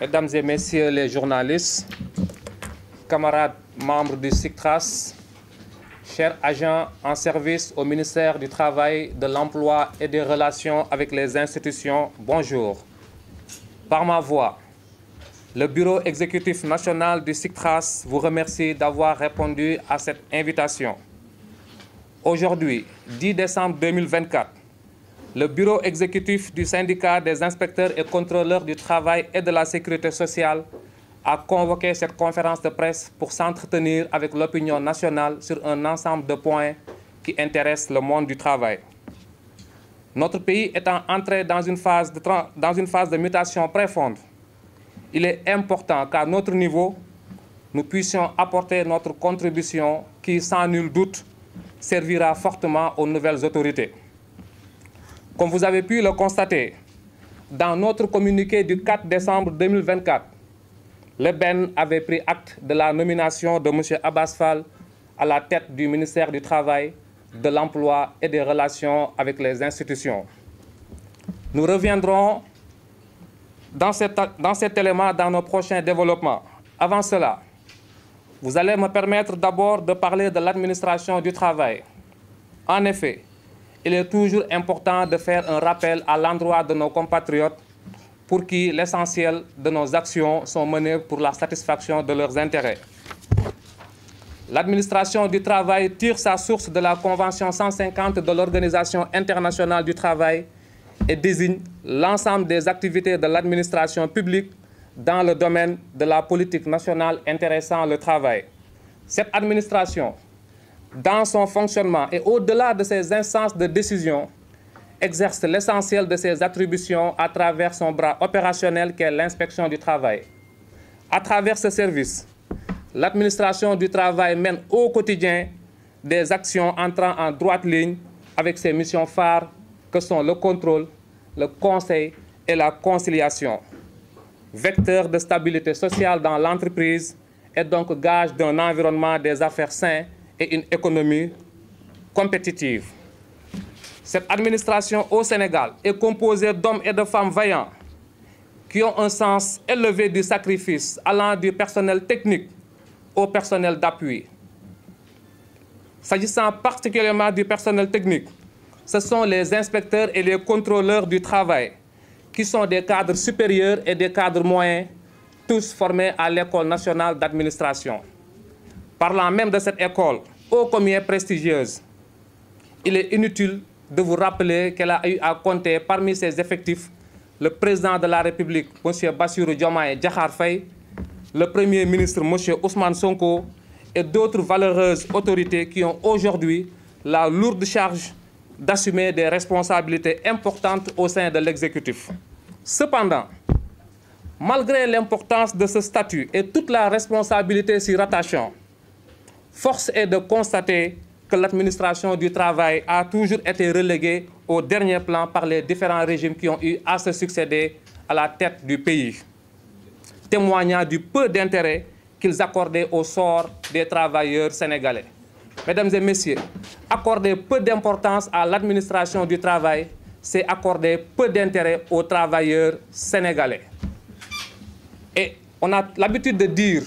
Mesdames et Messieurs les journalistes, camarades membres du SICTRAS, chers agents en service au ministère du Travail, de l'Emploi et des Relations avec les institutions, bonjour. Par ma voix, le Bureau exécutif national du SICTRAS vous remercie d'avoir répondu à cette invitation. Aujourd'hui, 10 décembre 2024, le Bureau exécutif du syndicat des inspecteurs et contrôleurs du travail et de la sécurité sociale a convoqué cette conférence de presse pour s'entretenir avec l'opinion nationale sur un ensemble de points qui intéressent le monde du travail. Notre pays étant entré dans une phase de mutation profonde, il est important qu'à notre niveau, nous puissions apporter notre contribution qui, sans nul doute, servira fortement aux nouvelles autorités. Comme vous avez pu le constater, dans notre communiqué du 4 décembre 2024, le BEN avait pris acte de la nomination de M. Abbas Fall à la tête du ministère du Travail, de l'Emploi et des Relations avec les institutions. Nous reviendrons dans cet élément dans nos prochains développements. Avant cela, vous allez me permettre d'abord de parler de l'administration du travail. En effet, il est toujours important de faire un rappel à l'endroit de nos compatriotes pour qui l'essentiel de nos actions sont menées pour la satisfaction de leurs intérêts. L'administration du travail tire sa source de la Convention 150 de l'Organisation internationale du travail et désigne l'ensemble des activités de l'administration publique dans le domaine de la politique nationale intéressant le travail. Cette administration, dans son fonctionnement et au-delà de ses instances de décision, exerce l'essentiel de ses attributions à travers son bras opérationnel qu'est l'inspection du travail. À travers ce service, l'administration du travail mène au quotidien des actions entrant en droite ligne avec ses missions phares que sont le contrôle, le conseil et la conciliation. Vecteur de stabilité sociale dans l'entreprise et donc gage d'un environnement des affaires sain et une économie compétitive. Cette administration au Sénégal est composée d'hommes et de femmes vaillants qui ont un sens élevé du sacrifice allant du personnel technique au personnel d'appui. S'agissant particulièrement du personnel technique, ce sont les inspecteurs et les contrôleurs du travail qui sont des cadres supérieurs et des cadres moyens, tous formés à l'École nationale d'administration. Parlant même de cette école, ô combien prestigieuse, il est inutile de vous rappeler qu'elle a eu à compter parmi ses effectifs le président de la République, M. Bassirou Diomaye Diakhar Faye, le Premier ministre, M. Ousmane Sonko, et d'autres valeureuses autorités qui ont aujourd'hui la lourde charge d'assumer des responsabilités importantes au sein de l'exécutif. Cependant, malgré l'importance de ce statut et toute la responsabilité s'y rattachant, force est de constater que l'administration du travail a toujours été reléguée au dernier plan par les différents régimes qui ont eu à se succéder à la tête du pays, témoignant du peu d'intérêt qu'ils accordaient au sort des travailleurs sénégalais. Mesdames et messieurs, accorder peu d'importance à l'administration du travail, c'est accorder peu d'intérêt aux travailleurs sénégalais. Et on a l'habitude de dire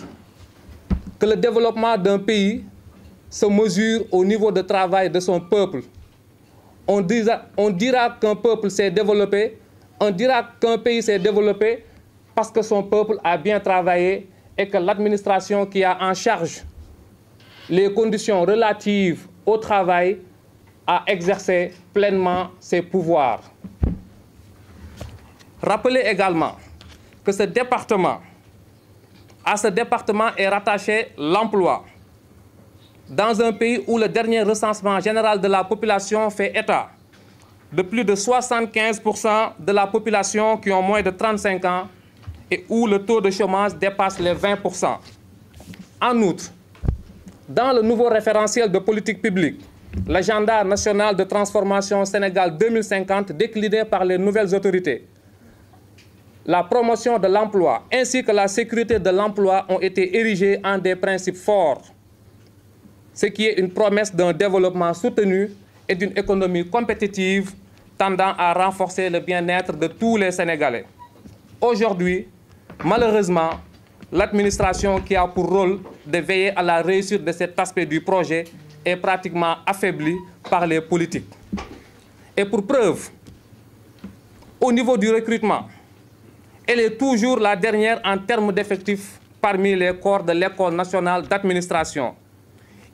que le développement d'un pays se mesure au niveau de travail de son peuple. On dira qu'un peuple s'est développé, on dira qu'un pays s'est développé parce que son peuple a bien travaillé et que l'administration qui a en charge les conditions relatives au travail a exercé pleinement ses pouvoirs. Rappelez également que à ce département est rattaché l'emploi. Dans un pays où le dernier recensement général de la population fait état de plus de 75% de la population qui ont moins de 35 ans et où le taux de chômage dépasse les 20%. En outre, dans le nouveau référentiel de politique publique, l'agenda national de transformation Sénégal 2050 décliné par les nouvelles autorités, la promotion de l'emploi ainsi que la sécurité de l'emploi ont été érigés en des principes forts, ce qui est une promesse d'un développement soutenu et d'une économie compétitive tendant à renforcer le bien-être de tous les Sénégalais. Aujourd'hui, Malheureusement, l'administration qui a pour rôle de veiller à la réussite de cet aspect du projet est pratiquement affaiblie par les politiques. Et pour preuve, au niveau du recrutement, elle est toujours la dernière en termes d'effectifs parmi les corps de l'École nationale d'administration.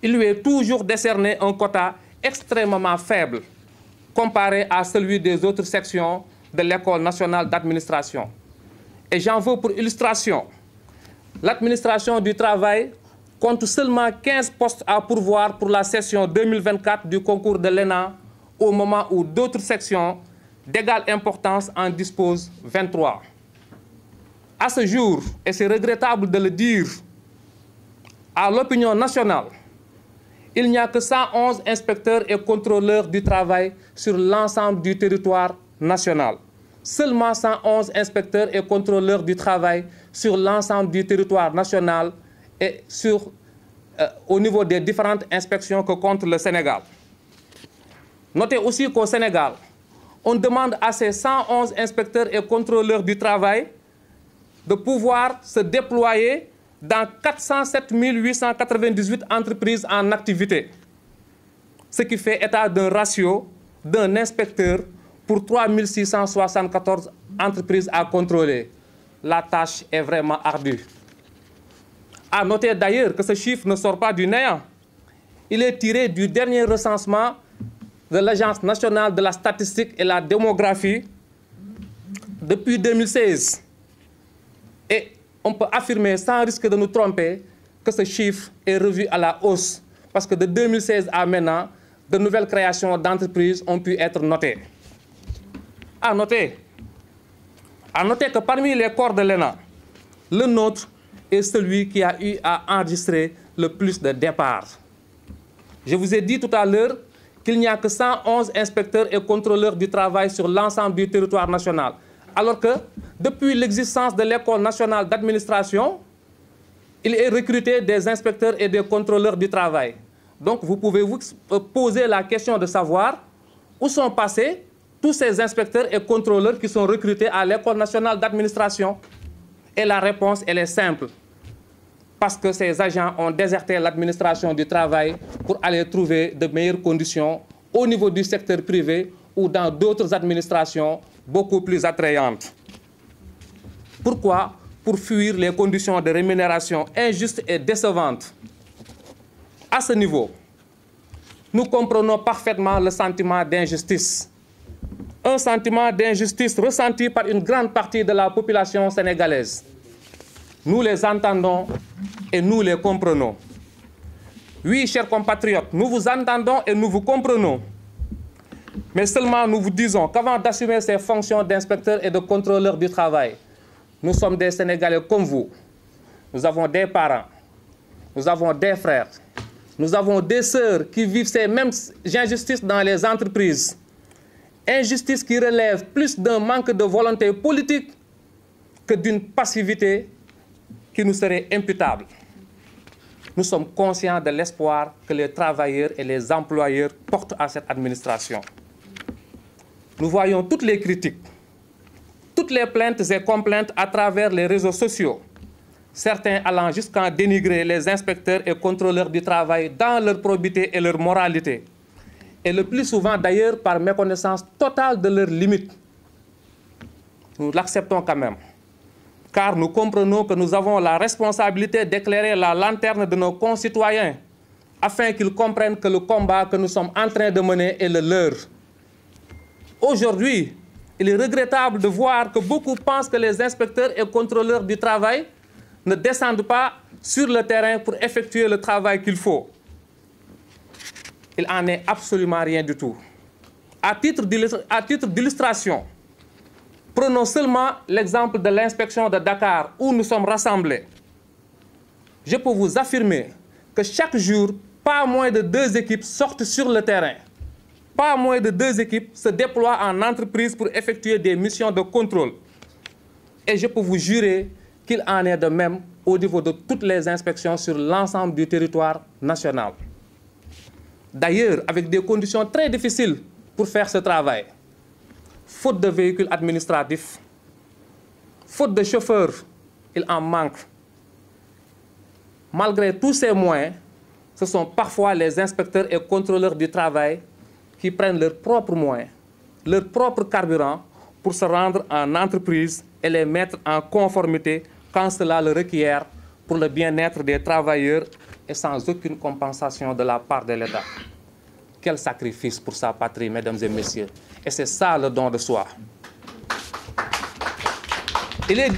Il lui est toujours décerné un quota extrêmement faible comparé à celui des autres sections de l'École nationale d'administration. Et j'en veux pour illustration, l'administration du travail compte seulement 15 postes à pourvoir pour la session 2024 du concours de l'ENA, au moment où d'autres sections d'égale importance en disposent 23. À ce jour, et c'est regrettable de le dire, à l'opinion nationale, il n'y a que 111 inspecteurs et contrôleurs du travail sur l'ensemble du territoire national. Seulement 111 inspecteurs et contrôleurs du travail sur l'ensemble du territoire national et au niveau des différentes inspections que compte le Sénégal. Notez aussi qu'au Sénégal, on demande à ces 111 inspecteurs et contrôleurs du travail de pouvoir se déployer dans 407 898 entreprises en activité, ce qui fait état d'un ratio d'un inspecteur pour 3 674 entreprises à contrôler. La tâche est vraiment ardue. À noter d'ailleurs que ce chiffre ne sort pas du néant. Il est tiré du dernier recensement de l'Agence nationale de la statistique et la démographie depuis 2016. Et on peut affirmer sans risque de nous tromper que ce chiffre est revu à la hausse parce que de 2016 à maintenant, de nouvelles créations d'entreprises ont pu être notées. À noter que parmi les corps de l'ENA, le nôtre est celui qui a eu à enregistrer le plus de départs. Je vous ai dit tout à l'heure qu'il n'y a que 111 inspecteurs et contrôleurs du travail sur l'ensemble du territoire national. Alors que, depuis l'existence de l'École nationale d'administration, il est recruté des inspecteurs et des contrôleurs du travail. Donc, vous pouvez vous poser la question de savoir où sont passés tous ces inspecteurs et contrôleurs qui sont recrutés à l'École nationale d'administration. Et la réponse, elle est simple. Parce que ces agents ont déserté l'administration du travail pour aller trouver de meilleures conditions au niveau du secteur privé ou dans d'autres administrations beaucoup plus attrayantes. Pourquoi? Pour fuir les conditions de rémunération injustes et décevantes. À ce niveau, nous comprenons parfaitement le sentiment d'injustice. Un sentiment d'injustice ressenti par une grande partie de la population sénégalaise. Nous les entendons et nous les comprenons. Oui, chers compatriotes, nous vous entendons et nous vous comprenons. Mais seulement nous vous disons qu'avant d'assumer ces fonctions d'inspecteurs et de contrôleurs du travail, nous sommes des Sénégalais comme vous. Nous avons des parents, nous avons des frères, nous avons des sœurs qui vivent ces mêmes injustices dans les entreprises. Injustice qui relève plus d'un manque de volonté politique que d'une passivité qui nous serait imputable. Nous sommes conscients de l'espoir que les travailleurs et les employeurs portent à cette administration. Nous voyons toutes les critiques, toutes les plaintes et complaintes à travers les réseaux sociaux, certains allant jusqu'à dénigrer les inspecteurs et contrôleurs du travail dans leur probité et leur moralité, et le plus souvent d'ailleurs par méconnaissance totale de leurs limites. Nous l'acceptons quand même, car nous comprenons que nous avons la responsabilité d'éclairer la lanterne de nos concitoyens afin qu'ils comprennent que le combat que nous sommes en train de mener est le leur. Aujourd'hui, il est regrettable de voir que beaucoup pensent que les inspecteurs et contrôleurs du travail ne descendent pas sur le terrain pour effectuer le travail qu'il faut. Il n'en est absolument rien du tout. À titre d'illustration, prenons seulement l'exemple de l'inspection de Dakar où nous sommes rassemblés. Je peux vous affirmer que chaque jour, pas moins de 2 équipes sortent sur le terrain. Pas moins de 2 équipes se déploient en entreprise pour effectuer des missions de contrôle. Et je peux vous jurer qu'il en est de même au niveau de toutes les inspections sur l'ensemble du territoire national. D'ailleurs, avec des conditions très difficiles pour faire ce travail. Faute de véhicules administratifs, faute de chauffeurs, il en manque. Malgré tous ces moyens, ce sont parfois les inspecteurs et contrôleurs du travail qui prennent leurs propres moyens, leur propre carburant pour se rendre en entreprise et les mettre en conformité quand cela le requiert pour le bien-être des travailleurs et sans aucune compensation de la part de l'État. Quel sacrifice pour sa patrie, mesdames et messieurs. Et c'est ça le don de soi. Il est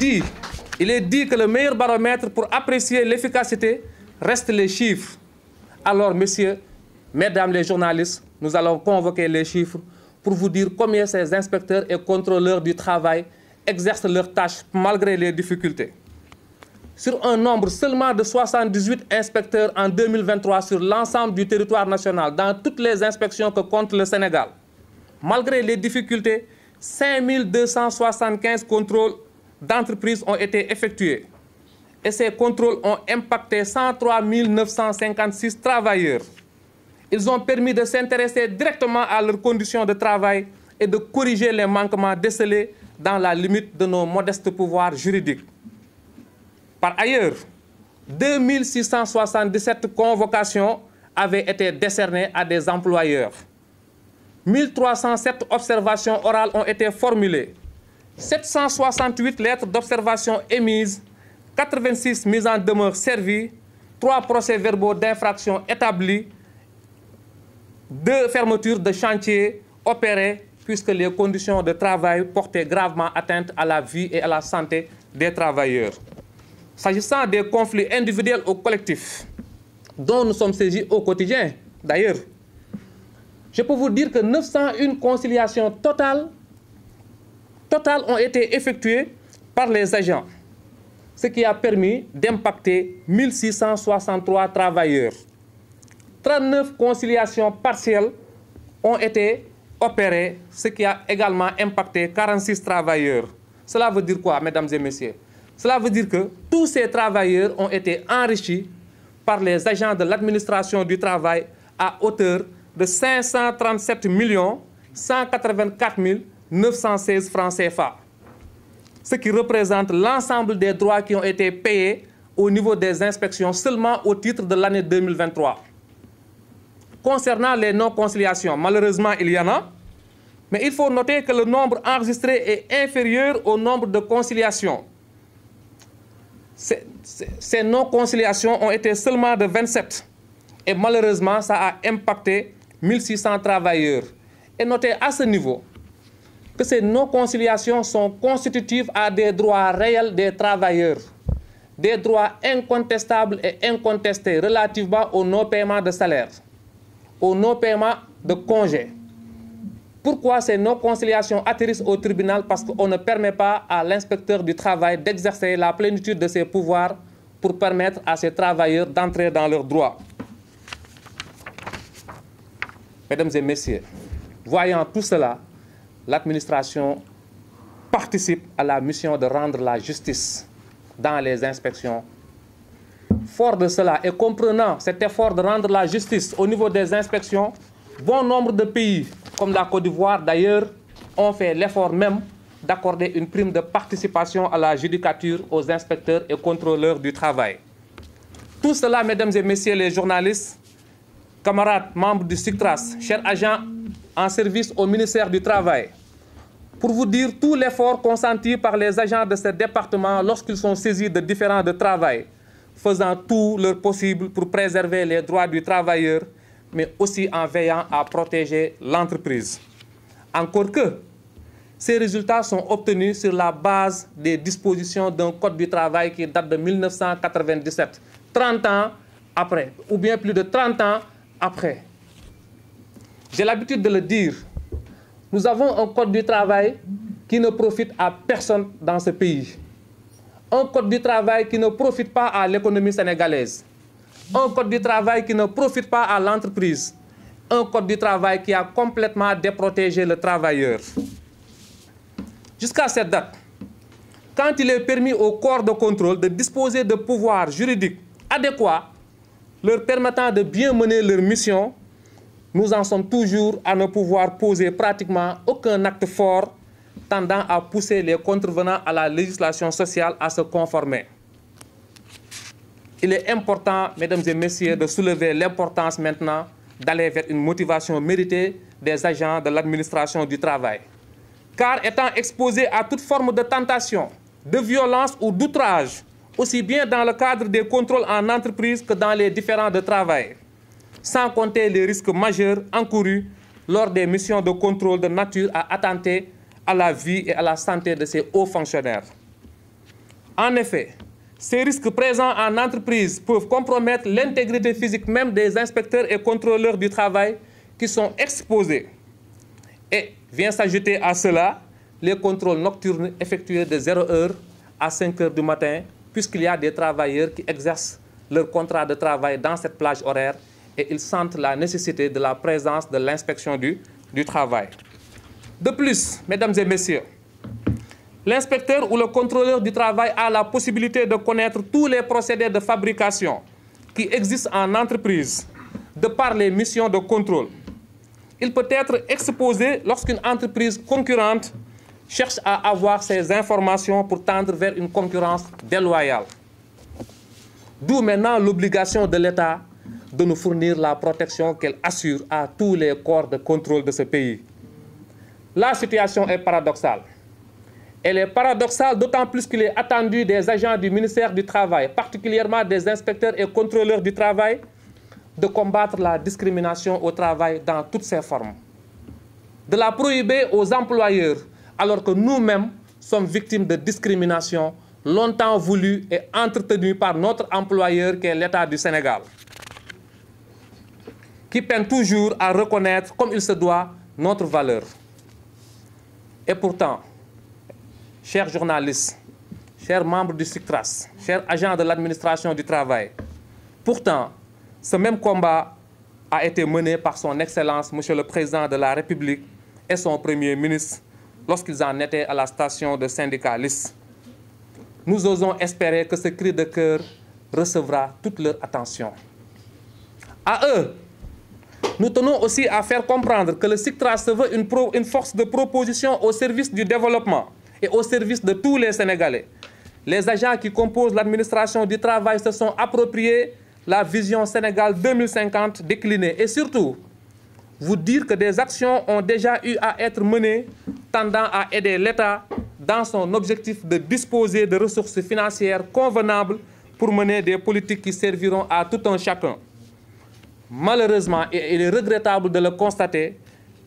dit que le meilleur baromètre pour apprécier l'efficacité reste les chiffres. Alors, messieurs, mesdames les journalistes, nous allons convoquer les chiffres pour vous dire combien ces inspecteurs et contrôleurs du travail exercent leurs tâches malgré les difficultés. Sur un nombre seulement de 78 inspecteurs en 2023 sur l'ensemble du territoire national, dans toutes les inspections que compte le Sénégal, malgré les difficultés, 5275 contrôles d'entreprises ont été effectués. Et ces contrôles ont impacté 103 956 travailleurs. Ils ont permis de s'intéresser directement à leurs conditions de travail et de corriger les manquements décelés dans la limite de nos modestes pouvoirs juridiques. Par ailleurs, 2677 convocations avaient été décernées à des employeurs. 1307 observations orales ont été formulées. 768 lettres d'observation émises, 86 mises en demeure servies, 3 procès-verbaux d'infraction établis, 2 fermetures de chantier opérées puisque les conditions de travail portaient gravement atteinte à la vie et à la santé des travailleurs. S'agissant des conflits individuels ou collectifs dont nous sommes saisis au quotidien, d'ailleurs, je peux vous dire que 901 conciliations totales ont été effectuées par les agents, ce qui a permis d'impacter 1663 travailleurs. 39 conciliations partielles ont été opérées, ce qui a également impacté 46 travailleurs. Cela veut dire quoi, mesdames et messieurs? Cela veut dire que tous ces travailleurs ont été enrichis par les agents de l'administration du travail à hauteur de 537 184 916 francs CFA, ce qui représente l'ensemble des droits qui ont été payés au niveau des inspections seulement au titre de l'année 2023. Concernant les non-conciliations, malheureusement, il y en a, mais il faut noter que le nombre enregistré est inférieur au nombre de conciliations. Ces non-conciliations ont été seulement de 27 et malheureusement, ça a impacté 1600 travailleurs. Et notez à ce niveau que ces non-conciliations sont constitutives à des droits réels des travailleurs, des droits incontestables et incontestés relativement au non-paiement de salaire, au non-paiement de congés. Pourquoi ces non-conciliations atterrissent au tribunal? Parce qu'on ne permet pas à l'inspecteur du travail d'exercer la plénitude de ses pouvoirs pour permettre à ces travailleurs d'entrer dans leurs droits. Mesdames et messieurs, voyant tout cela, l'administration participe à la mission de rendre la justice dans les inspections. Fort de cela et comprenant cet effort de rendre la justice au niveau des inspections, bon nombre de pays, comme la Côte d'Ivoire d'ailleurs, ont fait l'effort même d'accorder une prime de participation à la judicature aux inspecteurs et contrôleurs du travail. Tout cela, mesdames et messieurs les journalistes, camarades membres du SICTRAS, chers agents en service au ministère du Travail, pour vous dire tout l'effort consenti par les agents de ce département lorsqu'ils sont saisis de différends de travail, faisant tout leur possible pour préserver les droits du travailleur, mais aussi en veillant à protéger l'entreprise. Encore que ces résultats sont obtenus sur la base des dispositions d'un code du travail qui date de 1997, 30 ans après, ou bien plus de 30 ans après. J'ai l'habitude de le dire, nous avons un code du travail qui ne profite à personne dans ce pays. Un code du travail qui ne profite pas à l'économie sénégalaise. Un code du travail qui ne profite pas à l'entreprise. Un code du travail qui a complètement déprotégé le travailleur. Jusqu'à cette date, quand il est permis au corps de contrôle de disposer de pouvoirs juridiques adéquats, leur permettant de bien mener leur mission, nous en sommes toujours à ne pouvoir poser pratiquement aucun acte fort tendant à pousser les contrevenants à la législation sociale à se conformer. Il est important, mesdames et messieurs, de soulever l'importance maintenant d'aller vers une motivation méritée des agents de l'administration du travail. Car étant exposés à toute forme de tentation, de violence ou d'outrage, aussi bien dans le cadre des contrôles en entreprise que dans les différents de travail, sans compter les risques majeurs encourus lors des missions de contrôle de nature à attenter à la vie et à la santé de ces hauts fonctionnaires. En effet, ces risques présents en entreprise peuvent compromettre l'intégrité physique même des inspecteurs et contrôleurs du travail qui sont exposés. Et vient s'ajouter à cela les contrôles nocturnes effectués de 0h à 5h du matin, puisqu'il y a des travailleurs qui exercent leur contrat de travail dans cette plage horaire et ils sentent la nécessité de la présence de l'inspection du travail. De plus, mesdames et messieurs, l'inspecteur ou le contrôleur du travail a la possibilité de connaître tous les procédés de fabrication qui existent en entreprise de par les missions de contrôle. Il peut être exposé lorsqu'une entreprise concurrente cherche à avoir ces informations pour tendre vers une concurrence déloyale. D'où maintenant l'obligation de l'État de nous fournir la protection qu'elle assure à tous les corps de contrôle de ce pays. La situation est paradoxale. Elle est paradoxale d'autant plus qu'il est attendu des agents du ministère du Travail, particulièrement des inspecteurs et contrôleurs du travail, de combattre la discrimination au travail dans toutes ses formes. De la prohiber aux employeurs, alors que nous-mêmes sommes victimes de discrimination longtemps voulue et entretenue par notre employeur qui est l'État du Sénégal, qui peine toujours à reconnaître comme il se doit notre valeur. Et pourtant, chers journalistes, chers membres du SICTRAS, chers agents de l'administration du travail, pourtant, ce même combat a été mené par son Excellence, Monsieur le Président de la République et son Premier ministre lorsqu'ils en étaient à la station de syndicalistes. Nous osons espérer que ce cri de cœur recevra toute leur attention. À eux, nous tenons aussi à faire comprendre que le SICTRAS se veut une force de proposition au service du développement et au service de tous les Sénégalais. Les agents qui composent l'administration du travail se sont appropriés la vision Sénégal 2050 déclinée et surtout, vous dire que des actions ont déjà eu à être menées tendant à aider l'État dans son objectif de disposer de ressources financières convenables pour mener des politiques qui serviront à tout un chacun. Malheureusement, et il est regrettable de le constater,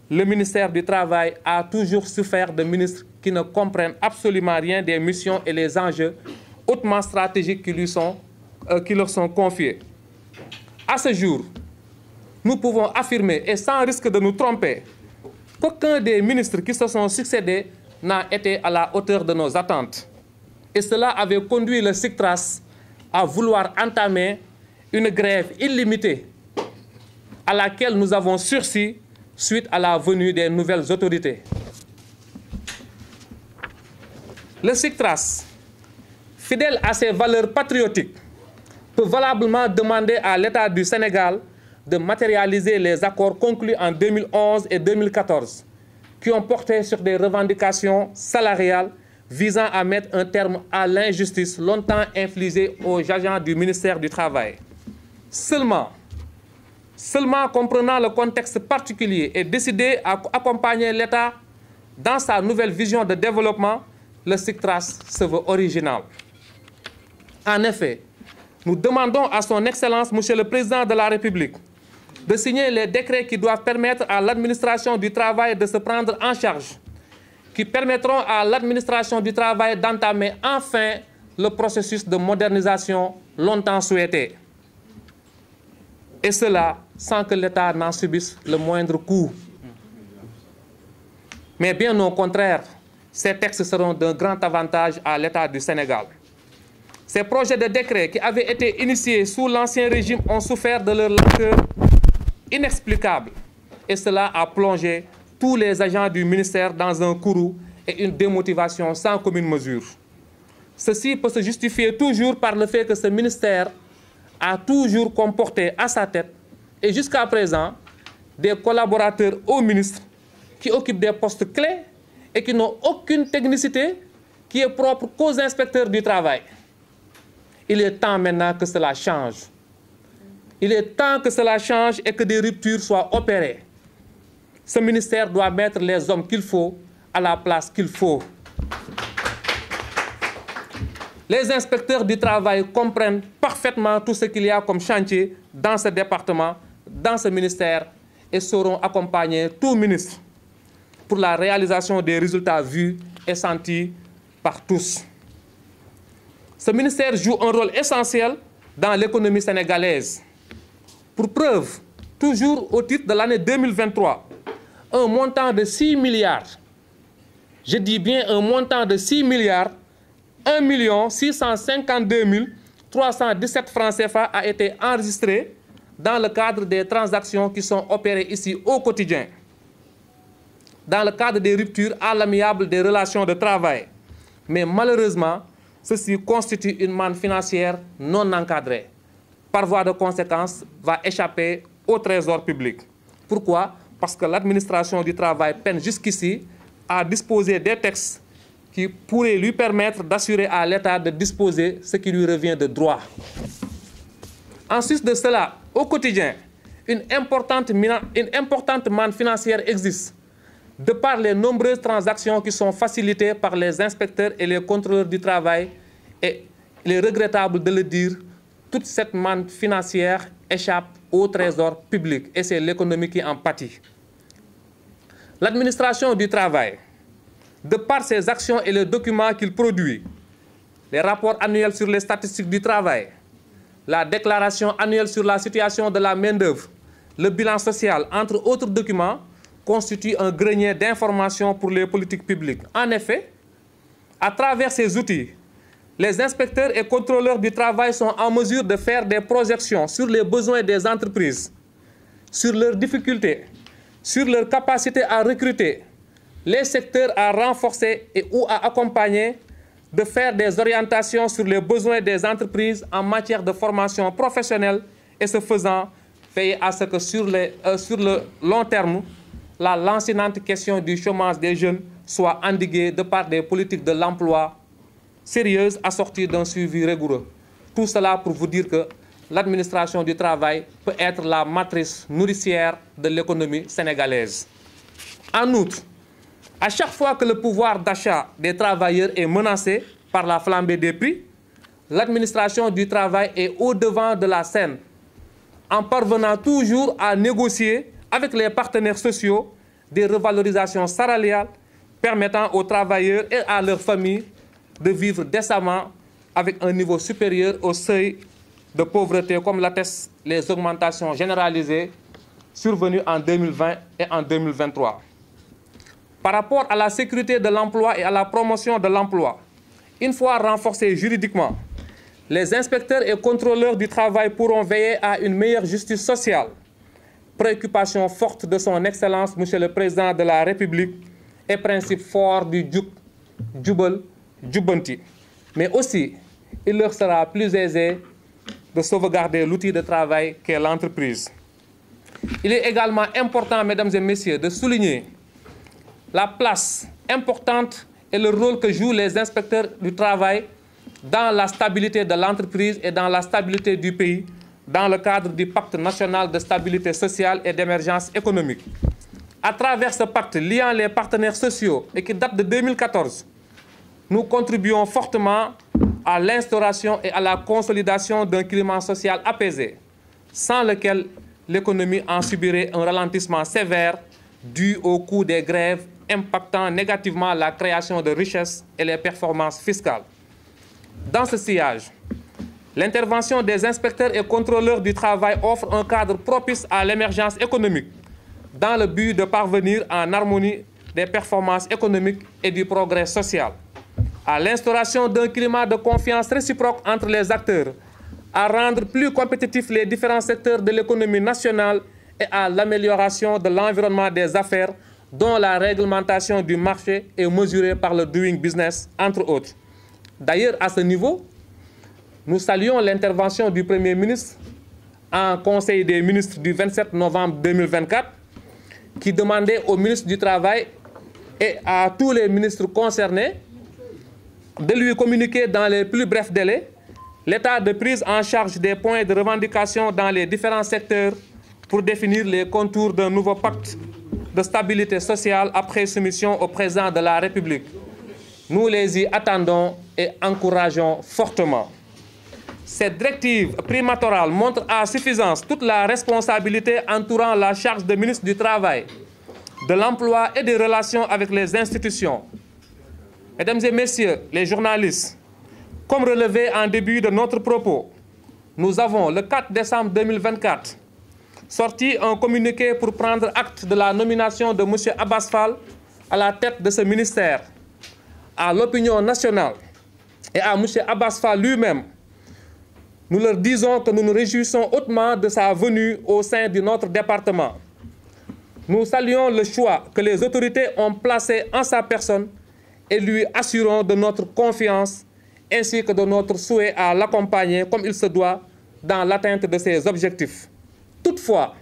le ministère du Travail a toujours souffert de ministres qui ne comprennent absolument rien des missions et les enjeux hautement stratégiques qui leur sont confiés. À ce jour, nous pouvons affirmer, et sans risque de nous tromper, qu'aucun des ministres qui se sont succédés n'a été à la hauteur de nos attentes. Et cela avait conduit le SICTRAS à vouloir entamer une grève illimitée à laquelle nous avons sursis suite à la venue des nouvelles autorités. Le SICTRAS, fidèle à ses valeurs patriotiques, peut valablement demander à l'État du Sénégal de matérialiser les accords conclus en 2011 et 2014 qui ont porté sur des revendications salariales visant à mettre un terme à l'injustice longtemps infligée aux agents du ministère du Travail. Seulement comprenant le contexte particulier et décidé à accompagner l'État dans sa nouvelle vision de développement, le SICTRAS se veut original. En effet, nous demandons à son Excellence, Monsieur le Président de la République, de signer les décrets qui doivent permettre à l'administration du travail de se prendre en charge, qui permettront à l'administration du travail d'entamer enfin le processus de modernisation longtemps souhaité. Et cela sans que l'État n'en subisse le moindre coût. Mais bien au contraire, ces textes seront d'un grand avantage à l'État du Sénégal. Ces projets de décret qui avaient été initiés sous l'Ancien Régime ont souffert de leur lenteur inexplicable. Et cela a plongé tous les agents du ministère dans un courroux et une démotivation sans commune mesure. Ceci peut se justifier toujours par le fait que ce ministère a toujours comporté à sa tête, et jusqu'à présent, des collaborateurs au ministre qui occupent des postes clés et qui n'ont aucune technicité qui est propre qu'aux inspecteurs du travail. Il est temps maintenant que cela change. Il est temps que cela change et que des ruptures soient opérées. Ce ministère doit mettre les hommes qu'il faut à la place qu'il faut. Les inspecteurs du travail comprennent parfaitement tout ce qu'il y a comme chantier dans ce département, dans ce ministère, et sauront accompagner tout ministre pour la réalisation des résultats vus et sentis par tous. Ce ministère joue un rôle essentiel dans l'économie sénégalaise. Pour preuve, toujours au titre de l'année 2023, un montant de 6 milliards, je dis bien un montant de 6 milliards, 1 652 317 francs CFA a été enregistré dans le cadre des transactions qui sont opérées ici au quotidien, dans le cadre des ruptures à l'amiable des relations de travail. Mais malheureusement, ceci constitue une manne financière non encadrée. Par voie de conséquence, va échapper au trésor public. Pourquoi? Parce que l'administration du travail peine jusqu'ici à disposer des textes qui pourraient lui permettre d'assurer à l'État de disposer ce qui lui revient de droit. En sus de cela, au quotidien, une importante manne financière existe, de par les nombreuses transactions qui sont facilitées par les inspecteurs et les contrôleurs du travail. Et il est regrettable de le dire, toute cette manne financière échappe au trésor public et c'est l'économie qui en pâtit. L'administration du travail, de par ses actions et les documents qu'il produit, les rapports annuels sur les statistiques du travail, la déclaration annuelle sur la situation de la main-d'œuvre, le bilan social, entre autres documents, constitue un grenier d'informations pour les politiques publiques. En effet, à travers ces outils, les inspecteurs et contrôleurs du travail sont en mesure de faire des projections sur les besoins des entreprises, sur leurs difficultés, sur leur capacité à recruter, les secteurs à renforcer et ou à accompagner, de faire des orientations sur les besoins des entreprises en matière de formation professionnelle et ce faisant, veiller à ce que sur le long terme, la lancinante question du chômage des jeunes soit endiguée de par des politiques de l'emploi sérieuses assorties d'un suivi rigoureux. Tout cela pour vous dire que l'administration du travail peut être la matrice nourricière de l'économie sénégalaise. En outre, à chaque fois que le pouvoir d'achat des travailleurs est menacé par la flambée des prix, l'administration du travail est au-devant de la scène, en parvenant toujours à négocier avec les partenaires sociaux des revalorisations salariales permettant aux travailleurs et à leurs familles de vivre décemment avec un niveau supérieur au seuil de pauvreté, comme l'attestent les augmentations généralisées survenues en 2020 et en 2023. Par rapport à la sécurité de l'emploi et à la promotion de l'emploi, une fois renforcés juridiquement, les inspecteurs et contrôleurs du travail pourront veiller à une meilleure justice sociale, préoccupation forte de son Excellence, Monsieur le Président de la République, et principe fort du Jubal Jubanti. Mais aussi, il leur sera plus aisé de sauvegarder l'outil de travail qu'est l'entreprise. Il est également important, mesdames et messieurs, de souligner la place importante et le rôle que jouent les inspecteurs du travail dans la stabilité de l'entreprise et dans la stabilité du pays, dans le cadre du pacte national de stabilité sociale et d'émergence économique. À travers ce pacte liant les partenaires sociaux et qui date de 2014, nous contribuons fortement à l'instauration et à la consolidation d'un climat social apaisé, sans lequel l'économie en subirait un ralentissement sévère dû au coût des grèves impactant négativement la création de richesses et les performances fiscales. Dans ce sillage, l'intervention des inspecteurs et contrôleurs du travail offre un cadre propice à l'émergence économique dans le but de parvenir en harmonie des performances économiques et du progrès social, à l'instauration d'un climat de confiance réciproque entre les acteurs, à rendre plus compétitifs les différents secteurs de l'économie nationale et à l'amélioration de l'environnement des affaires dont la réglementation du marché est mesurée par le doing business, entre autres. D'ailleurs, à ce niveau, nous saluons l'intervention du Premier ministre en Conseil des ministres du 27 novembre 2024 qui demandait au ministre du Travail et à tous les ministres concernés de lui communiquer dans les plus brefs délais l'état de prise en charge des points de revendication dans les différents secteurs pour définir les contours d'un nouveau pacte de stabilité sociale après soumission au président de la République. Nous les y attendons et encourageons fortement. Cette directive primatorale montre à suffisance toute la responsabilité entourant la charge de ministre du Travail, de l'Emploi et des relations avec les institutions. Mesdames et messieurs les journalistes, comme relevé en début de notre propos, nous avons, le 4 décembre 2024, sorti un communiqué pour prendre acte de la nomination de M. Abass Fall à la tête de ce ministère. À l'opinion nationale et à M. Abass Fall lui-même, nous leur disons que nous nous réjouissons hautement de sa venue au sein de notre département. Nous saluons le choix que les autorités ont placé en sa personne et lui assurons de notre confiance ainsi que de notre souhait à l'accompagner comme il se doit dans l'atteinte de ses objectifs. Toutefois,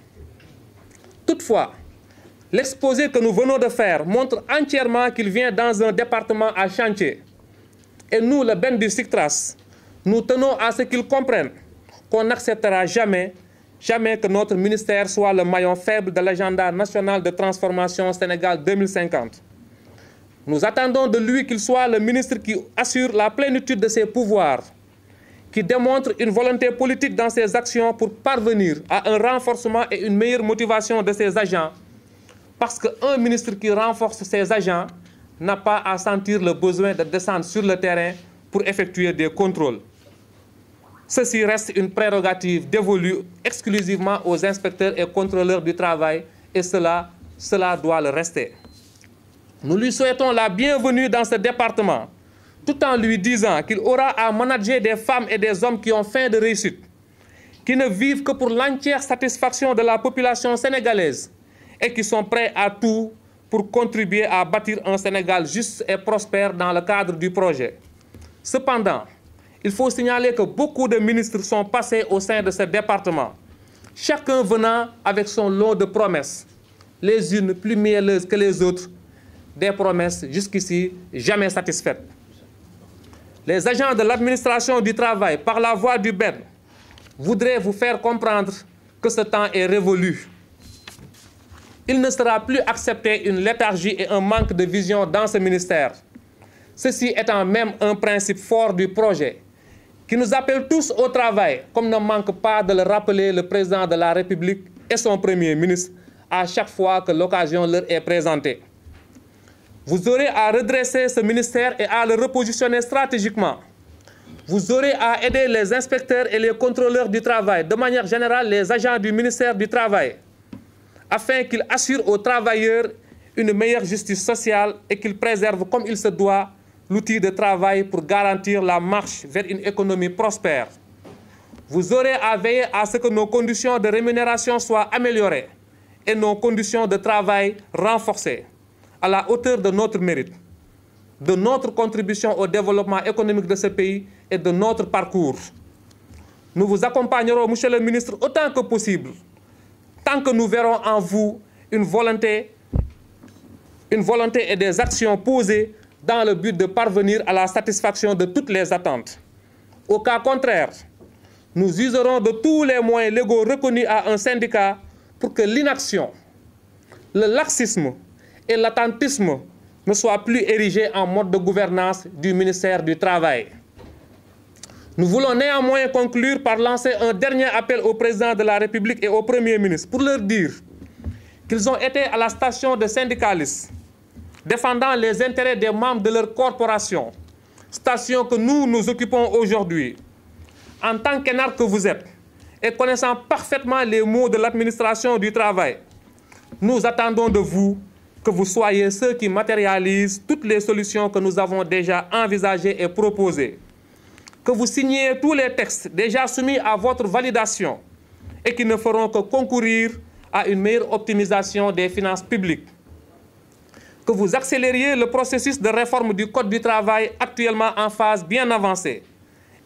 l'exposé que nous venons de faire montre entièrement qu'il vient dans un département à chantier. Et nous, le BEN du SICTRAS, nous tenons à ce qu'ils comprennent qu'on n'acceptera jamais que notre ministère soit le maillon faible de l'agenda national de transformation Sénégal 2050. Nous attendons de lui qu'il soit le ministre qui assure la plénitude de ses pouvoirs, qui démontre une volonté politique dans ses actions pour parvenir à un renforcement et une meilleure motivation de ses agents. Parce qu'un ministre qui renforce ses agents n'a pas à sentir le besoin de descendre sur le terrain pour effectuer des contrôles. Ceci reste une prérogative dévolue exclusivement aux inspecteurs et contrôleurs du travail et cela doit le rester. Nous lui souhaitons la bienvenue dans ce département, tout en lui disant qu'il aura à manager des femmes et des hommes qui ont faim de réussite, qui ne vivent que pour l'entière satisfaction de la population sénégalaise et qui sont prêts à tout pour contribuer à bâtir un Sénégal juste et prospère dans le cadre du projet. Cependant, il faut signaler que beaucoup de ministres sont passés au sein de ce département, chacun venant avec son lot de promesses, les unes plus mielleuses que les autres, des promesses jusqu'ici jamais satisfaites. Les agents de l'administration du travail, par la voie du BEN, voudraient vous faire comprendre que ce temps est révolu. Il ne sera plus accepté une léthargie et un manque de vision dans ce ministère. Ceci étant même un principe fort du projet, qui nous appelle tous au travail, comme ne manque pas de le rappeler le président de la République et son premier ministre à chaque fois que l'occasion leur est présentée. Vous aurez à redresser ce ministère et à le repositionner stratégiquement. Vous aurez à aider les inspecteurs et les contrôleurs du travail, de manière générale les agents du ministère du Travail, afin qu'ils assurent aux travailleurs une meilleure justice sociale et qu'ils préservent comme il se doit l'outil de travail pour garantir la marche vers une économie prospère. Vous aurez à veiller à ce que nos conditions de rémunération soient améliorées et nos conditions de travail renforcées, à la hauteur de notre mérite, de notre contribution au développement économique de ce pays et de notre parcours. Nous vous accompagnerons, Monsieur le ministre, autant que possible, tant que nous verrons en vous une volonté et des actions posées dans le but de parvenir à la satisfaction de toutes les attentes. Au cas contraire, nous userons de tous les moyens légaux reconnus à un syndicat pour que l'inaction, le laxisme et l'attentisme ne soient plus érigés en mode de gouvernance du ministère du Travail. Nous voulons néanmoins conclure par lancer un dernier appel au président de la République et au Premier ministre pour leur dire qu'ils ont été à la station de syndicalistes défendant les intérêts des membres de leur corporation, station que nous occupons aujourd'hui. En tant qu'énarque que vous êtes, et connaissant parfaitement les maux de l'administration du travail, nous attendons de vous que vous soyez ceux qui matérialisent toutes les solutions que nous avons déjà envisagées et proposées, que vous signiez tous les textes déjà soumis à votre validation et qui ne feront que concourir à une meilleure optimisation des finances publiques, que vous accélériez le processus de réforme du Code du travail actuellement en phase bien avancée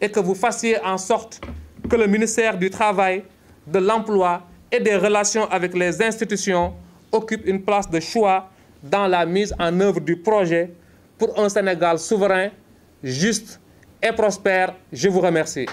et que vous fassiez en sorte que le ministère du Travail, de l'Emploi et des relations avec les institutions occupe une place de choix dans la mise en œuvre du projet pour un Sénégal souverain, juste et prospère. Je vous remercie.